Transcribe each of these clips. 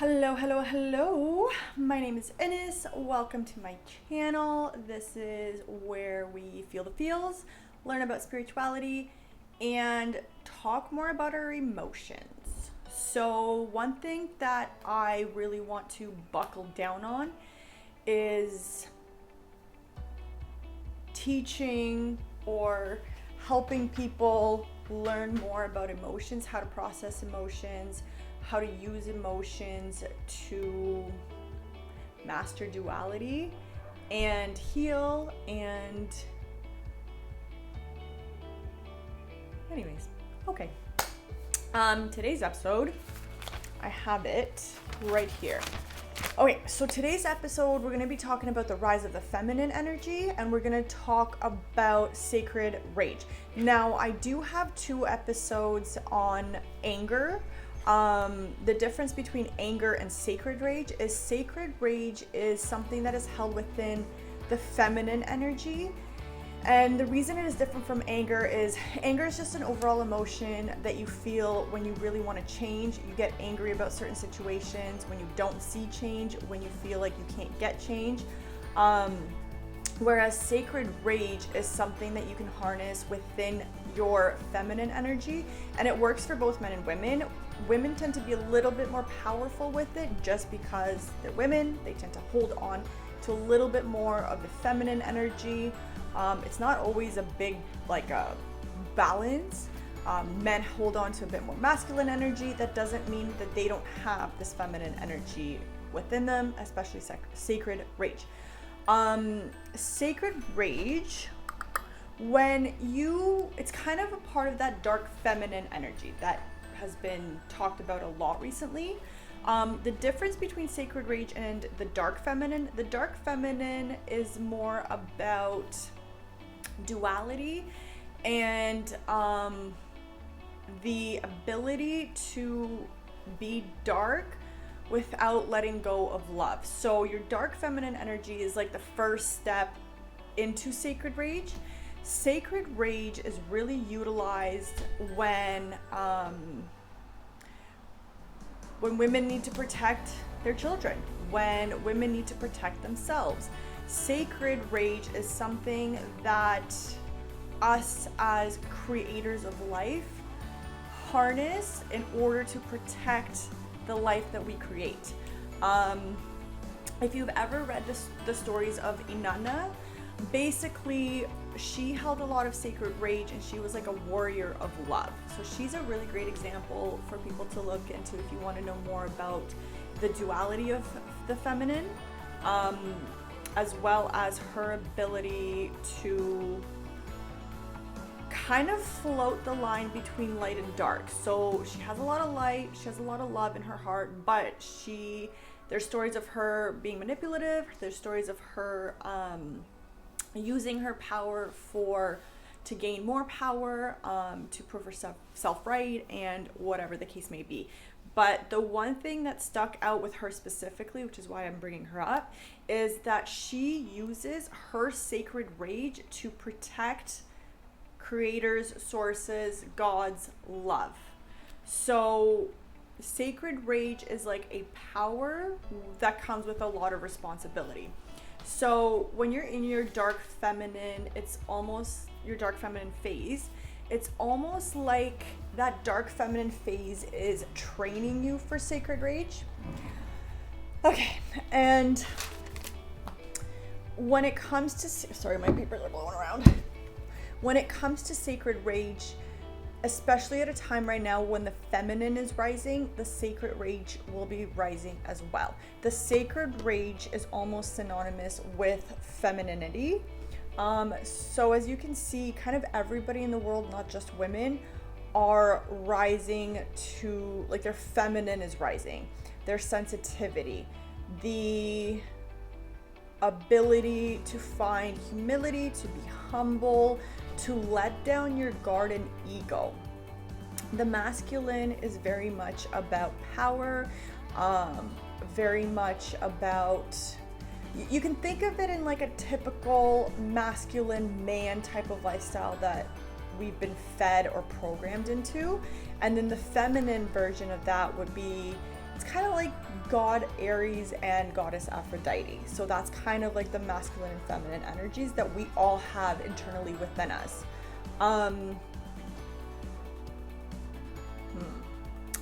Hello, hello, hello. My name is Ines. Welcome to my channel. This is where we feel the feels, learn about spirituality, and talk more about our emotions. So, one thing that I really want to buckle down on is teaching or helping people learn more about emotions, how to process emotions, how to use emotions to master duality and heal. And anyways, okay. Today's episode, I have it right here. Okay, so today's episode, we're going to be talking about the rise of the feminine energy, and we're going to talk about sacred rage. Now, I do have 2 episodes on anger. The difference between anger and sacred rage is something that is held within the feminine energy. And the reason it is different from anger is just an overall emotion that you feel when you really want to change. You get angry about certain situations, when you don't see change, when you feel like you can't get change. Whereas sacred rage is something that you can harness within your feminine energy, and it works for both men and women. Women tend to be a little bit more powerful with it just because they're women. They tend to hold on to a little bit more of the feminine energy. It's not always a big balance. Men hold on to a bit more masculine energy. That doesn't mean that they don't have this feminine energy within them, especially sacred rage. Sacred rage, it's kind of a part of that dark feminine energy that has been talked about a lot recently. The difference between sacred rage and the dark feminine is more about duality and the ability to be dark without letting go of love. So your dark feminine energy is like the first step into sacred rage. Sacred rage is really utilized when women need to protect their children, when women need to protect themselves. Sacred rage is something that us as creators of life harness in order to protect the life that we create. If you've ever read the stories of Inanna, basically she held a lot of sacred rage and she was like a warrior of love. So she's a really great example for people to look into if you want to know more about the duality of the feminine, as well as her ability to kind of float the line between light and dark. So she has a lot of light, she has a lot of love in her heart, but there's stories of her being manipulative, there's stories of her using her power to gain more power, to prove herself right, and whatever the case may be. But the one thing that stuck out with her specifically, which is why I'm bringing her up, is that she uses her sacred rage to protect creators, sources, God's love. So sacred rage is like a power that comes with a lot of responsibility. So when you're in your dark feminine, your dark feminine phase, it's almost like that dark feminine phase is training you for sacred rage. Okay, and when it comes to, sorry, my papers are blowing around. When it comes to sacred rage, especially at a time right now when the feminine is rising, the sacred rage will be rising as well. The sacred rage is almost synonymous with femininity. So as you can see, kind of everybody in the world, not just women, are rising to, like, their feminine is rising, their sensitivity, the ability to find humility, to be humble, to let down your guard and ego. The masculine is very much about power, very much about, you can think of it in like a typical masculine man type of lifestyle that we've been fed or programmed into. And then the feminine version of that would be it's kind of like God Aries and goddess Aphrodite. So that's kind of like the masculine and feminine energies that we all have internally within us.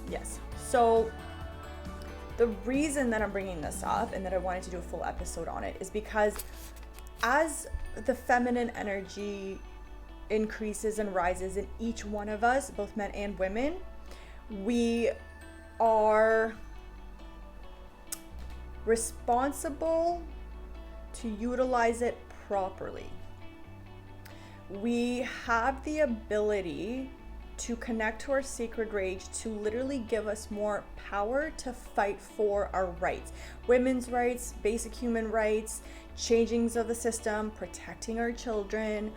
Yes. So the reason that I'm bringing this up and that I wanted to do a full episode on it is because as the feminine energy increases and rises in each one of us, both men and women, we are responsible to utilize it properly. We have the ability to connect to our sacred rage to literally give us more power to fight for our rights. Women's rights, basic human rights, changings of the system, protecting our children,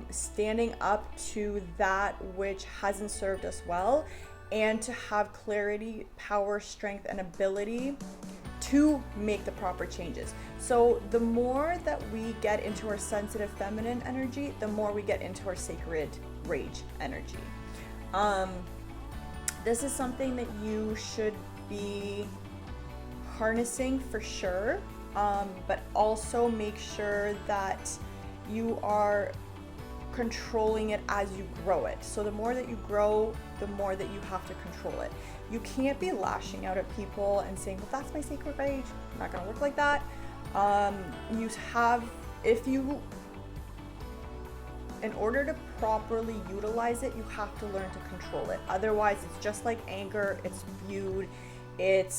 standing up to that which hasn't served us well, and to have clarity, power, strength, and ability to make the proper changes. So the more that we get into our sensitive feminine energy, the more we get into our sacred rage energy. This is something that you should be harnessing for sure, but also make sure that you are controlling it as you grow it. So the more that you grow, the more that you have to control it. You can't be lashing out at people and saying, well, that's my sacred rage. Not gonna work like that. In order to properly utilize it, you have to learn to control it. Otherwise, it's just like anger. It's viewed, it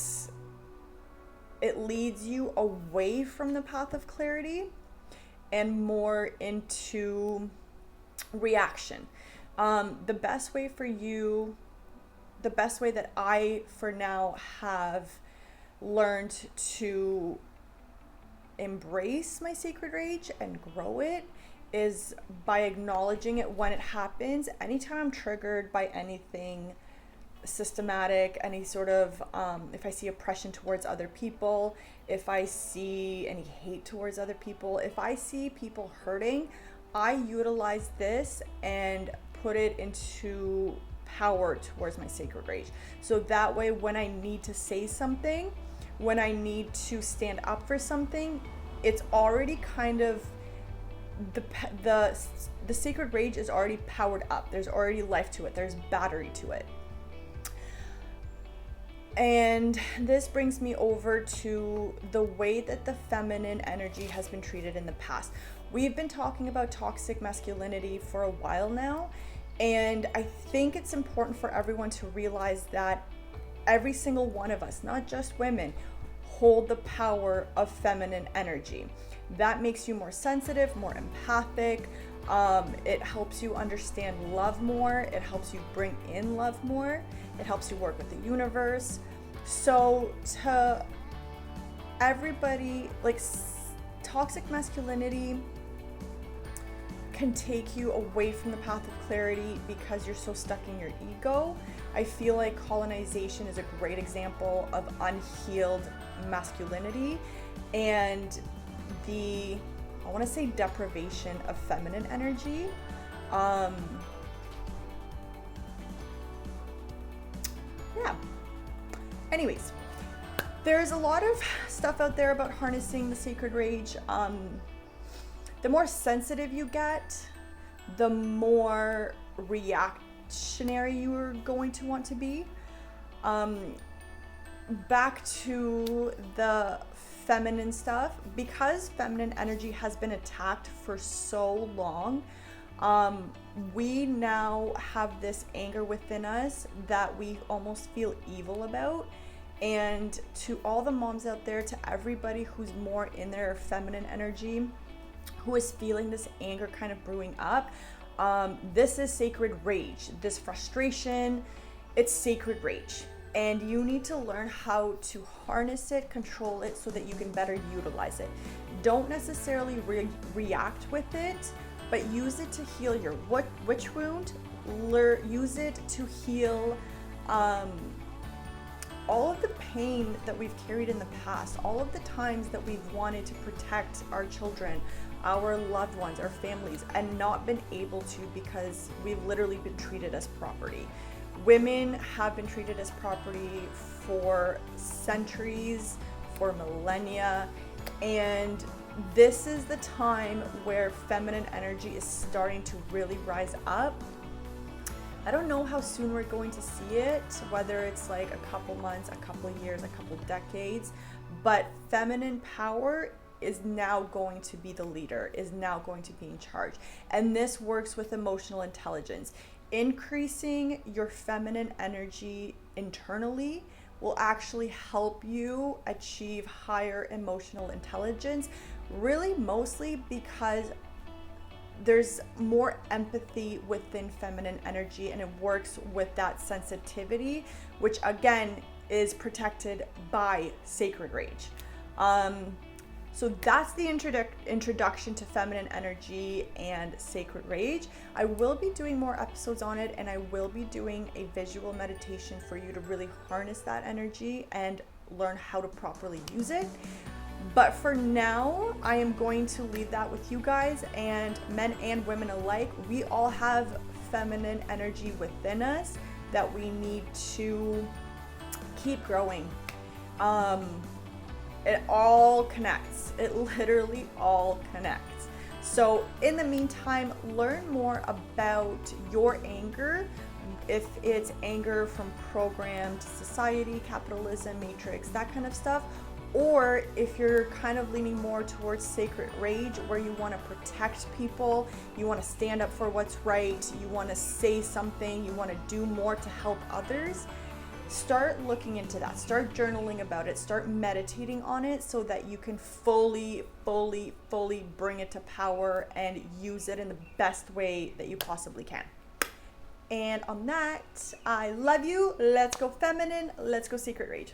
leads you away from the path of clarity and more into reaction. The best way that I for now have learned to embrace my sacred rage and grow it is by acknowledging it when it happens. Anytime I'm triggered by anything systematic, any sort of if I see oppression towards other people, if I see any hate towards other people, if I see people hurting, I utilize this and put it into power towards my sacred rage. So that way, when I need to say something, when I need to stand up for something, it's already kind of the sacred rage is already powered up. There's already life to it. There's battery to it. And this brings me over to the way that the feminine energy has been treated in the past. We've been talking about toxic masculinity for a while now, and I think it's important for everyone to realize that every single one of us, not just women, hold the power of feminine energy. That makes you more sensitive, more empathic. It helps you understand love more. It helps you bring in love more. It helps you work with the universe. So to everybody, like, toxic masculinity can take you away from the path of clarity because you're so stuck in your ego. I feel like colonization is a great example of unhealed masculinity and I want to say deprivation of feminine energy. Anyways, there's a lot of stuff out there about harnessing the sacred rage. The more sensitive you get, the more reactionary you're going to want to be. Back to the feminine stuff, because feminine energy has been attacked for so long, we now have this anger within us that we almost feel evil about. And to all the moms out there, to everybody who's more in their feminine energy, who is feeling this anger kind of brewing up, this is sacred rage. This frustration, it's sacred rage. And you need to learn how to harness it, control it, so that you can better utilize it. Don't necessarily react with it, but use it to heal your witch wound. Use it to heal all of the pain that we've carried in the past, all of the times that we've wanted to protect our children, our loved ones, our families, and not been able to because we've literally been treated as property. Women have been treated as property for centuries, for millennia, and this is the time where feminine energy is starting to really rise up. I don't know how soon we're going to see it, whether it's like a couple months, a couple years, a couple decades, but feminine power is now going to be the leader, is now going to be in charge. And this works with emotional intelligence. Increasing your feminine energy internally will actually help you achieve higher emotional intelligence, really mostly because there's more empathy within feminine energy, and it works with that sensitivity, which again is protected by sacred rage. So that's the introduction to feminine energy and sacred rage. I will be doing more episodes on it, and I will be doing a visual meditation for you to really harness that energy and learn how to properly use it. But for now, I am going to leave that with you guys, and men and women alike. We all have feminine energy within us that we need to keep growing. It all connects. It literally all connects. So in the meantime, learn more about your anger. If it's anger from programmed society, capitalism, matrix, that kind of stuff, or if you're kind of leaning more towards sacred rage, where you want to protect people, you want to stand up for what's right, you want to say something, you want to do more to help others, start looking into that. Start journaling about it. Start meditating on it so that you can fully bring it to power and use it in the best way that you possibly can. And on that, I love you. Let's go feminine. Let's go secret rage.